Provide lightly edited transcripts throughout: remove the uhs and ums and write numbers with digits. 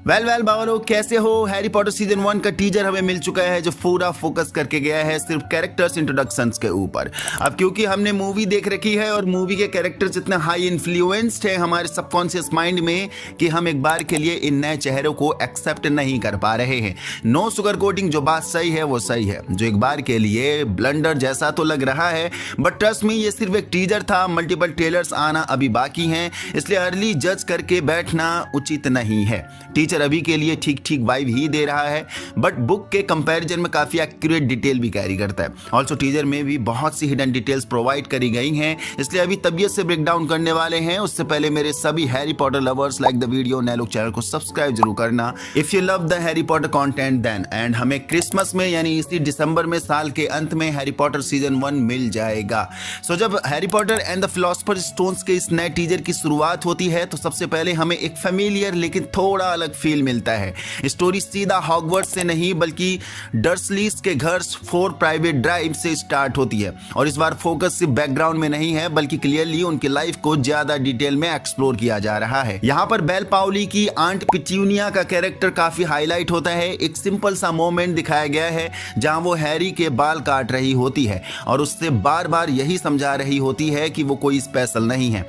Well बाबा कैसे हो। Harry Potter season 1 का टीजर हमें मिल चुका है जो पूरा फोकस करके गया है सिर्फ कैरेक्टर्स इंट्रोडक्शंस के ऊपर। अब क्योंकि हमने मूवी देख रखी है और मूवी के कैरेक्टर्स इतने हाई इन्फ्लुएंस्ड है हमारे सबकॉन्शियस माइंड में कि हम एक बार के लिए इन नए चेहरों को एक्सेप्ट नहीं कर पा रहे हैं। नो सुगर कोटिंग, जो बात सही है वो सही है, जो एक बार के लिए ब्लंडर जैसा तो लग रहा है, बट ट्रस्ट मी ये सिर्फ एक टीजर था। मल्टीपल ट्रेलर्स आना अभी बाकी हैं, इसलिए अर्ली जज करके बैठना उचित नहीं है। टीचर अभी के लिए ठीक ठीक वाइब ही दे रहा है, बट बुक के कंपैरिजन में काफी एक्यूरेट डिटेल भी कैरी करता है। ऑल्सो टीजर में भी बहुत सी हिडन डिटेल्स प्रोवाइड करी गई हैं, इसलिए अभी तबियत से ब्रेक डाउन करने वाले हैं। उससे पहले मेरे सभी Harry Potter lovers like the video, नए लोग चैनल को सब्सक्राइब जरूर करना if you love the Harry Potter content then. And हमें क्रिसमस में यानी इसी दिसंबर में साल के अंत में हैरी पॉटर सीजन 1 मिल जाएगा। सो जब Harry Potter and the philosopher stones के इस नए टीजर की शुरुआत होती है तो सबसे पहले हमें एक फेमिलियर लेकिन थोड़ा अलग फील मिलता है। स्टोरी सीधा हॉगवर्ट्स से नहीं बल्कि डर्सलीज के घर 4 प्राइवेट ड्राइव से स्टार्ट होती है, और इस बार फोकस सिर्फ बैकग्राउंड में नहीं है बल्कि क्लियरली उनकी लाइफ को ज्यादा डिटेल में एक्सप्लोर किया जा रहा है। यहाँ पर बेल पाउली की आंट पिट्यूनिया का कैरेक्टर काफी हाईलाइट होता है। एक सिंपल सा मोमेंट दिखाया गया है जहां वो हैरी के बाल काट रही होती है और उससे बार बार यही समझा रही होती है कि वो कोई स्पेशल नहीं है।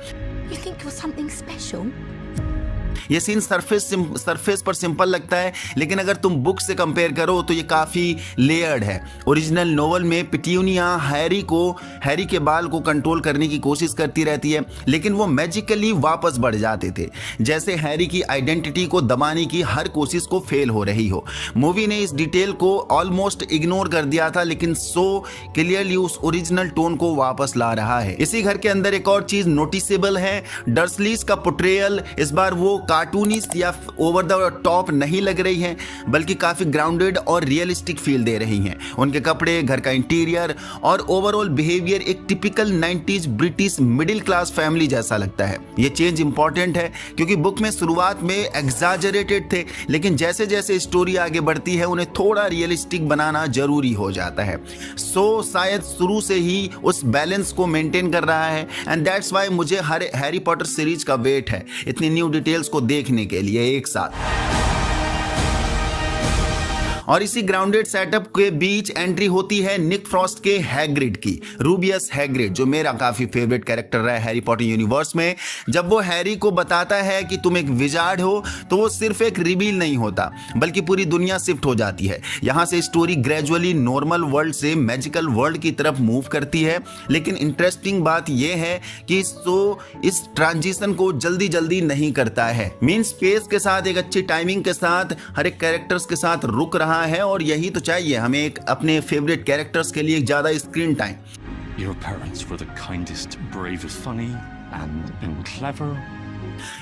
You think you're something special? ये सीन सरफेस पर सिंपल लगता है, लेकिन अगर तुम बुक से कंपेयर करो तो ये काफ़ी लेयर्ड है। ओरिजिनल नोवेल में पिट्यूनिया हैरी के बाल को कंट्रोल करने की कोशिश करती रहती है, लेकिन वो मैजिकली वापस बढ़ जाते थे, जैसे हैरी की आइडेंटिटी को दबाने की हर कोशिश को फेल हो रही हो। मूवी ने इस डिटेल को ऑलमोस्ट इग्नोर कर दिया था, लेकिन सो क्लियरली उस ओरिजिनल टोन को वापस ला रहा है। इसी घर के अंदर एक और चीज नोटिसेबल है, डर्सलीज का पोर्ट्रेयल इस बार वो कार्टूनिस्ट या ओवर द टॉप नहीं लग रही हैं, बल्कि काफी ग्राउंडेड और रियलिस्टिक फील दे रही हैं। उनके कपड़े, घर का इंटीरियर और ओवरऑल बिहेवियर एक typical 90s British middle class family जैसा लगता है। ये चेंज इंपॉर्टेंट है क्योंकि बुक में शुरुआत में एग्जैजरेटेड थे, लेकिन जैसे जैसे स्टोरी आगे बढ़ती है उन्हें थोड़ा रियलिस्टिक बनाना जरूरी हो जाता है। सो शायद शुरू से ही उस बैलेंस को मेंटेन कर रहा है, एंड दैट्स व्हाई मुझे हर हैरी पॉटर सीरीज का वेट है इतनी न्यू डिटेल्स को देखने के लिए एक साथ। और इसी ग्राउंडेड सेटअप के बीच एंट्री होती है निक फ्रॉस्ट के हैग्रिड की, रूबियस हैग्रिड, जो मेरा काफी फेवरेट कैरेक्टर रहा है हैरी पॉटर यूनिवर्स में। जब वो हैरी को बताता है कि तुम एक विजार्ड हो तो वो सिर्फ एक रिवील नहीं होता बल्कि पूरी दुनिया शिफ्ट हो जाती है। यहाँ से स्टोरी ग्रेजुअली नॉर्मल वर्ल्ड से मैजिकल वर्ल्ड की तरफ मूव करती है, लेकिन इंटरेस्टिंग बात यह है कि इस ट्रांजिशन को जल्दी जल्दी नहीं करता है। मीन स्पेस के साथ एक अच्छी टाइमिंग के साथ हर एक कैरेक्टर्स के साथ रुक रहा है, और यही तो चाहिए हमें एक अपने फेवरेट कैरेक्टर्स के लिए ज्यादा screen time. Your parents were the kindest, bravest, funny, and clever.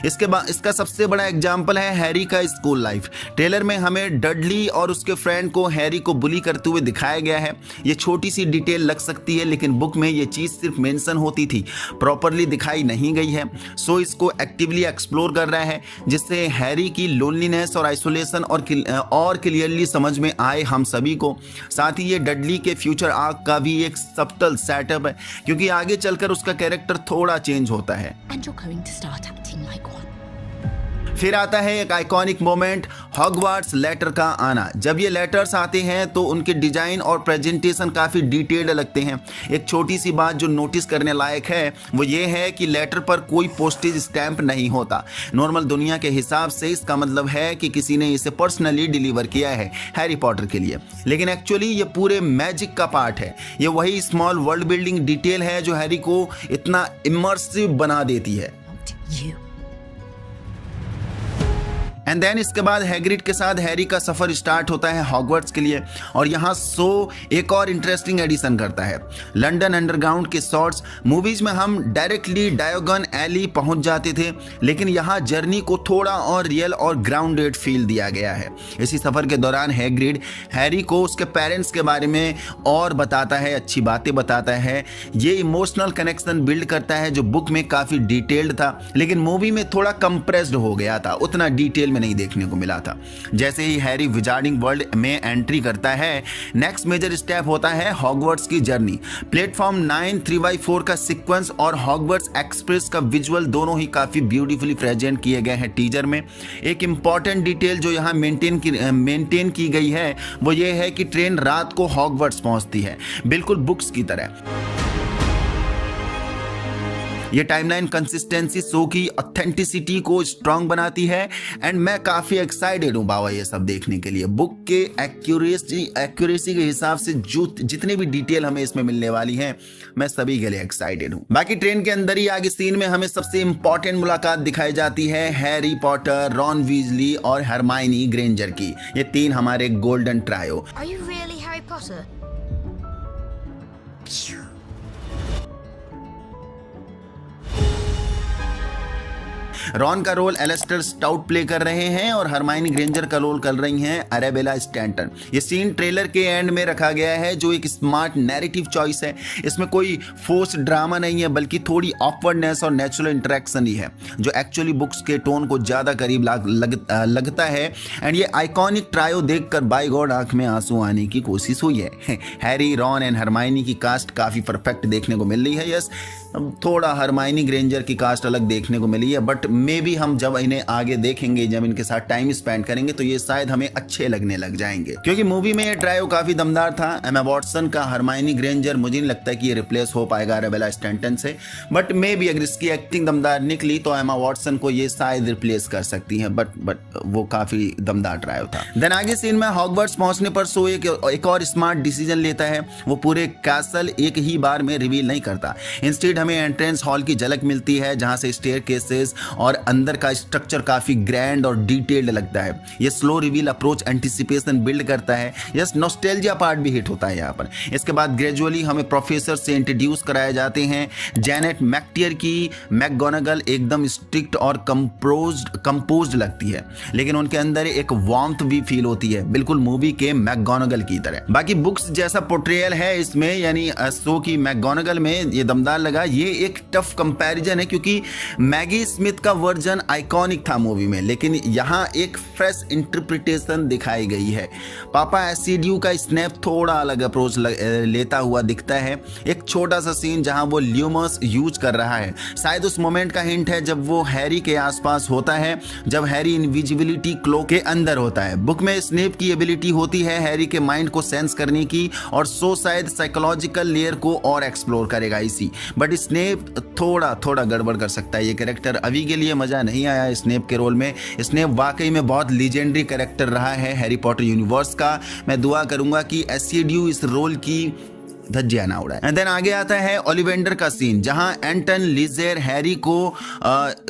इसका सबसे बड़ा एग्जाम्पल है हैरी का स्कूल लाइफ। ट्रेलर में हमें डडली और उसके फ्रेंड को हैरी को बुली करते हुए दिखाया गया है। ये छोटी सी डिटेल लग सकती है, लेकिन बुक में ये चीज़ सिर्फ मेंशन होती थी, प्रॉपरली दिखाई नहीं गई है। सो इसको एक्टिवली एक्सप्लोर कर रहा है जिससे हैरी की लोनलीनेस और आइसोलेशन और क्लियरली समझ में आए हम सभी को। साथ ही ये डडली के फ्यूचर आर्क का भी एक सब्टल सेटअप है, क्योंकि आगे चलकर उसका कैरेक्टर थोड़ा चेंज होता है। And you're going to start acting like one. फिर आता है एक आइकॉनिक मोमेंट, हॉगवार्ट्स लेटर का आना। जब ये लेटर्स आते हैं तो उनके डिजाइन और प्रेजेंटेशन काफ़ी डिटेल्ड लगते हैं। एक छोटी सी बात जो नोटिस करने लायक है वो ये है कि लेटर पर कोई पोस्टेज स्टैंप नहीं होता। नॉर्मल दुनिया के हिसाब से इसका मतलब है कि किसी ने इसे पर्सनली डिलीवर किया है हैरी पॉटर के लिए, लेकिन एक्चुअली ये पूरे मैजिक का पार्ट है। ये वही स्मॉल वर्ल्ड बिल्डिंग डिटेल है जो हैरी को इतना इमर्सिव बना देती है। You. एंड देन इसके बाद हैग्रिड के साथ हैरी का सफर स्टार्ट होता है हॉगवर्ट्स के लिए, और यहाँ सो एक और इंटरेस्टिंग एडिशन करता है, लंदन अंडरग्राउंड के शॉट्स। मूवीज में हम डायरेक्टली डायोगन एली पहुंच जाते थे, लेकिन यहाँ जर्नी को थोड़ा और रियल और ग्राउंडेड फील दिया गया है। इसी सफर के दौरान हैग्रिड हैरी को उसके पेरेंट्स के बारे में और बताता है, अच्छी बातें बताता है। ये इमोशनल कनेक्शन बिल्ड करता है जो बुक में काफ़ी डिटेल्ड था, लेकिन मूवी में थोड़ा कंप्रेस्ड हो गया था, उतना डिटेल में नहीं देखने को मिला था। जैसे ही हैरी विजार्डिंग वर्ल्ड में एंट्री करता है, नेक्स्ट मेजर स्टेप होता है हॉगवर्ट्स की जर्नी। प्लेटफॉर्म 9 3x4 का सीक्वेंस और हॉगवर्ट्स एक्सप्रेस का विजुअल दोनों ही काफी ब्यूटीफुली प्रेजेंट किए गए हैं टीजर में। एक इंपॉर्टेंट डिटेल जो यहाँ मेंटेन की गई है वो ये है कि ट्रेन रात को हॉगवर्ट्स पहुंचती है, बिल्कुल बुक्स की तरह। ये टाइमलाइन कंसिस्टेंसी शो की ऑथेंटिसिटी को स्ट्रांग बनाती है एंड मैं काफी एक्साइटेड हूँ बाबा ये सब देखने के लिए। बुक के एक्यूरेसी के हिसाब से जो जितने भी डिटेल हमें इसमें मिलने वाली हैं, मैं सभी के लिए एक्साइटेड हूँ। बाकी ट्रेन के अंदर ही आगे सीन में हमें सबसे इंपॉर्टेंट मुलाकात दिखाई जाती है हैरी पॉटर, रॉन वीजली और हरमाइनी ग्रेंजर की। ये तीन हमारे golden trio. Are you really Harry Potter? Ron का रोल एलेस्टर स्टाउट प्ले कर रहे हैं और हरमाइनी ग्रेंजर का रोल कर रही हैं अरेबेला स्टैंटन। ये सीन ट्रेलर के एंड में रखा गया है जो एक स्मार्ट नैरेटिव चॉइस है। इसमें कोई फोर्स ड्रामा नहीं है बल्कि थोड़ी ऑकवर्डनेस और नेचुरल इंटरेक्शन ही है जो एक्चुअली बुक्स के टोन को ज़्यादा करीब लगता है। एंड ये आइकॉनिक ट्रायो देखकर बाय गॉड आंख में आंसू आने की कोशिश हुई है। हैरी, रॉन एंड हरमाइनी की कास्ट काफ़ी परफेक्ट देखने को मिल रही है। यस, थोड़ा हरमाइनी ग्रेंजर की कास्ट अलग देखने को मिली है, बट मे भी हम जब इन्हें आगे देखेंगे, जब इनके साथ टाइम स्पेंड करेंगे तो ये शायद हमें अच्छे लगने लग जाएंगे, क्योंकि मूवी में ये ट्रायो काफी दमदार था। एमा वॉटसन का हरमाइनी ग्रेंजर मुझे नहीं लगता कि ये रिप्लेस हो पाएगा अरेबेला स्टैंटन से, बट मे भी अगर इसकी एक्टिंग दमदार निकली तो एमा वॉटसन को ये शायद रिप्लेस कर सकती है, बट वो काफी दमदार ट्रायो था। देन आगे सीन में हॉगवर्ट्स पहुंचने पर सो एक और स्मार्ट डिसीजन लेता है। वो पूरे कैसल एक ही बार में रिवील नहीं करता, इंस्टेड हमें एंट्रेंस हॉल की झलक मिलती है जहां से स्टेयरकेसेस और अंदर का स्ट्रक्चर काफी ग्रैंड और डिटेल्ड लगता है। ये slow reveal approach anticipation build करता है। यस, नॉस्टैल्जिया पार्ट भी हिट होता है यहाँ पर। इसके बाद ग्रेजुअली हमें प्रोफेसर से इंट्रोड्यूस कराए जाते हैं। जैनेट मैकटियर की मैकगोनागल एकदम स्ट्रिक्ट और कंपोज्ड लगती है, लेकिन उनके अंदर एक वार्मथ भी फील होती है, बिल्कुल मूवी के मैकगोनागल की तरह। बाकी बुक्स जैसा पोर्ट्रेयल है इसमें, यानी शो की मैकगोनागल में, ये दमदार लगा। ये एक टफ कंपैरिजन है क्योंकि मैगी स्मिथ का वर्जन आइकॉनिक था मूवी में, लेकिन यहाँ एक फ्रेश इंटरप्रिटेशन दिखाई गई है। पापा एसिड्यू का स्नैप थोड़ा अलग अप्रोच लेता हुआ दिखता है। एक छोटा सा सीन जहाँ वो ल्यूमस यूज कर रहा है, शायद उस मोमेंट का हिंट है जब वो हैरी के आसपास होता है, जब हैरी इनविजिबिलिटी क्लोक के अंदर होता है। बुक में स्नेप की एबिलिटी होती है हैरी के माइंड को सेंस करने की, और सो शायद साइकोलॉजिकल लेयर को और एक्सप्लोर करेगा इसी। बट स्नेप थोड़ा गड़बड़ कर सकता है। ये कैरेक्टर अभी के लिए मजा नहीं आया स्नेप के रोल में। स्नेप वाकई में बहुत लीजेंडरी कैरेक्टर रहा है हैरी पॉटर यूनिवर्स का। मैं दुआ करूंगा कि एसिड्यू इस रोल की धज्जियां ना उड़ाए। एंड देन आगे आता है ओलिवेंडर का सीन जहां एंटन लीजेर हैरी को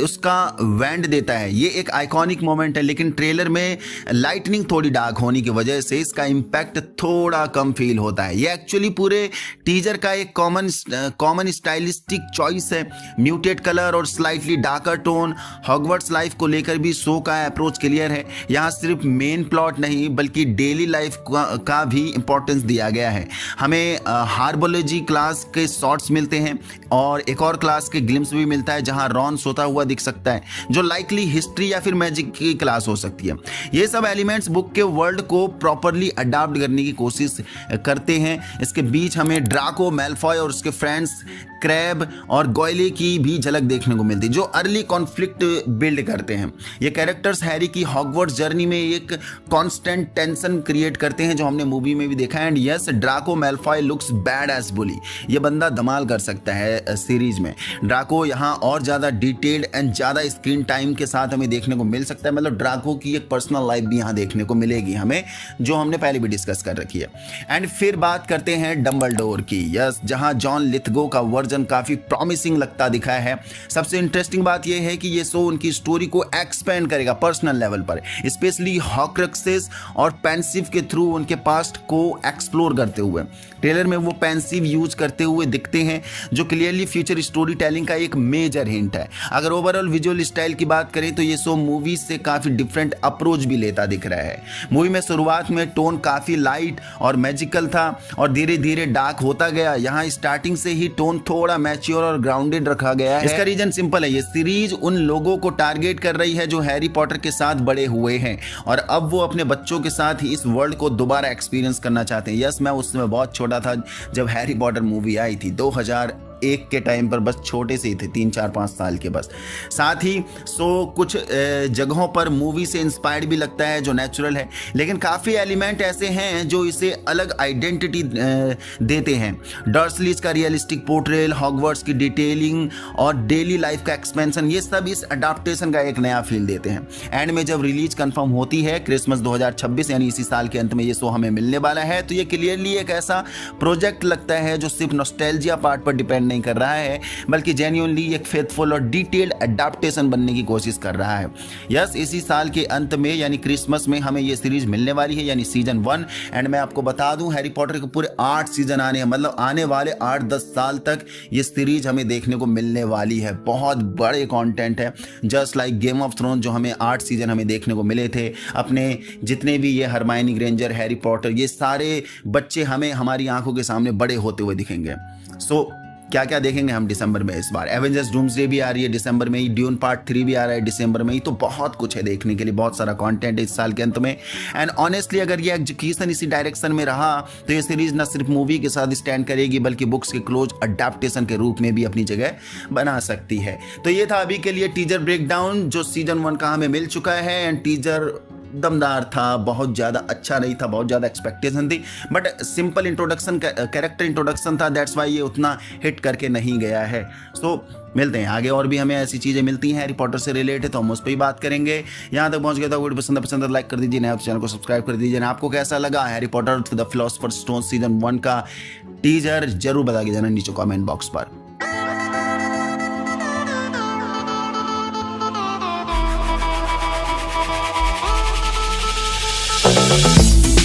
उसका वैंड देता है। ये एक आइकॉनिक मोमेंट है, लेकिन ट्रेलर में लाइटनिंग थोड़ी डार्क होने की वजह से इसका इम्पैक्ट थोड़ा कम फील होता है। ये एक्चुअली पूरे टीजर का एक कॉमन स्टाइलिस्टिक चॉइस है। म्यूटेड कलर और slightly darker tone. Hogwarts life को लेकर भी शो का अप्रोच क्लियर है। यहाँ सिर्फ मेन प्लॉट नहीं बल्कि डेली लाइफ का भी इंपॉर्टेंस दिया गया है। हमें हार्बोलॉजी क्लास के शॉट्स मिलते हैं और एक और क्लास के ग्लिम्स भी मिलता है जहां रॉन सोता हुआ दिख सकता है, जो लाइकली हिस्ट्री या फिर मैजिक की क्लास हो सकती है। ये सब एलिमेंट्स बुक के वर्ल्ड को प्रॉपरली अडॉप्ट करने की कोशिश करते हैं। इसके बीच हमें ड्राको मैल्फॉय और उसके फ्रेंड्स क्रैब और गोयले की भी झलक देखने को मिलती है, जो अर्ली कॉन्फ्लिक्ट बिल्ड करते हैं। ये कैरेक्टर्स हैरी की हॉगवर्ट्स जर्नी में एक कांस्टेंट टेंशन क्रिएट करते हैं, जो हमने मूवी में भी देखा है। And yes, Draco Malfoy looks bad as bully. ये बंदा धमाल कर सकता है सीरीज में। ड्राको यहाँ और ज़्यादा डिटेल्ड एंड ज़्यादा स्क्रीन टाइम के साथ हमें देखने को मिल सकता है। मतलब ड्राको की एक पर्सनल लाइफ भी यहाँ देखने को मिलेगी हमें, जो हमने पहले भी डिस्कस कर रखी है। एंड फिर बात करते हैं डंबलडोर की। यस, जहाँ जॉन लिथगो का वर्जन काफ़ी प्रॉमिसिंग लगता दिखा है। सबसे इंटरेस्टिंग बात यह है कि ये शो उनकी स्टोरी को एक्सपेंड करेगा पर्सनल लेवल पर, स्पेशली हॉक्रक्सेस और पेंसिव के थ्रू उनके पास्ट को एक्सप्लोर करते हुए। ट्रेलर में वो पेंसिव यूज करते हुए दिखते हैं, जो clear clearly future story telling का एक मेजर हिंट है। अगर ओवरऑल विजुअल स्टाइल की बात करें तो ये शो मूवीज से काफी डिफरेंट अप्रोच भी लेता दिख रहा है। मूवी में शुरुआत में टोन काफी लाइट और मैजिकल था और धीरे धीरे डार्क होता गया। यहाँ स्टार्टिंग से ही टोन थोड़ा मैच्योर और ग्राउंडेड रखा गया है। इसका रीजन सिंपल है, ये सीरीज उन लोगों को टारगेट कर रही है जो हैरी पॉटर के साथ बड़े हुए हैं और अब वो अपने बच्चों के साथ ही इस वर्ल्ड को दोबारा एक्सपीरियंस करना चाहते हैं। यस, मैं उस समय बहुत छोटा था जब हैरी पॉटर मूवी आई थी 2001 के टाइम पर, बस छोटे से ही थे, 3 4 5 साल के बस। साथ ही कुछ जगहों पर मूवी से इंस्पायर्ड भी लगता है जो नेचुरल है, लेकिन काफ़ी एलिमेंट ऐसे हैं जो इसे अलग आइडेंटिटी देते हैं। डर्सलीज का रियलिस्टिक पोर्ट्रेल, हॉगवर्ट्स की डिटेलिंग और डेली लाइफ का एक्सपेंशन, ये सब इस अडाप्टेशन का एक नया फील देते हैं। एंड में जब रिलीज कंफर्म होती है क्रिसमस 2026 यानी इसी साल के अंत में ये शो हमें मिलने वाला है, तो ये क्लियरली एक ऐसा प्रोजेक्ट लगता है जो सिर्फ नॉस्टैल्जिया पार्ट पर डिपेंड नहीं कर रहा है बल्कि जेन्युइनली एक फेथफुल और डिटेल्ड एडाप्टेशन बनने की कोशिश कर रहा है। यस, इसी साल के अंत में यानी क्रिसमस में हमें ये सीरीज मिलने वाली है यानी सीजन 1। एंड मैं आपको बता दूं हैरी पॉटर के पूरे 8 सीजन आने हैं, मतलब आने वाले 8-10 साल तक ये सीरीज हमें देखने को मिलने वाली है। बहुत बड़े कंटेंट है, just like Game of Throne जो हमें 8 सीजन हमें देखने को मिले थे। अपने जितने भी ये हरमाइनी ग्रेंजर, हैरी पॉटर, ये सारे बच्चे हमें हमारी आंखों के सामने बड़े होते हुए दिखेंगे। सो क्या क्या देखेंगे हम दिसंबर में इस बार? एवेंजर्स डूम्सडे भी आ रही है दिसंबर में ही, ड्यून पार्ट 3 भी आ रहा है दिसंबर में ही, तो बहुत कुछ है देखने के लिए, बहुत सारा कंटेंट है इस साल के अंत में। एंड ऑनेस्टली अगर ये एग्जीक्यूशन इसी डायरेक्शन में रहा तो ये सीरीज न सिर्फ मूवी के साथ स्टैंड करेगी बल्कि बुक्स के क्लोज अडेप्टेशन के रूप में भी अपनी जगह बना सकती है। तो ये था अभी के लिए टीजर ब्रेकडाउन जो सीजन 1 का हमें मिल चुका है। एंड टीजर दमदार था, बहुत ज़्यादा अच्छा नहीं था, बहुत ज़्यादा एक्सपेक्टेशन थी, but simple introduction, character introduction था, दैट्स वाई ये उतना हिट करके नहीं गया है। सो मिलते हैं आगे, और भी हमें ऐसी चीज़ें मिलती हैं हैरी पॉटर से रिलेटेड तो हम उस पर ही बात करेंगे। यहाँ तक पहुँच गया था, वीडियो पसंद है लाइक कर दीजिए, नया चैनल को सब्सक्राइब कर दीजिए। आपको कैसा लगा Harry Potter the philosophers stone season 1 का टीजर जरूर बता के जाना नीचे कमेंट बॉक्स पर।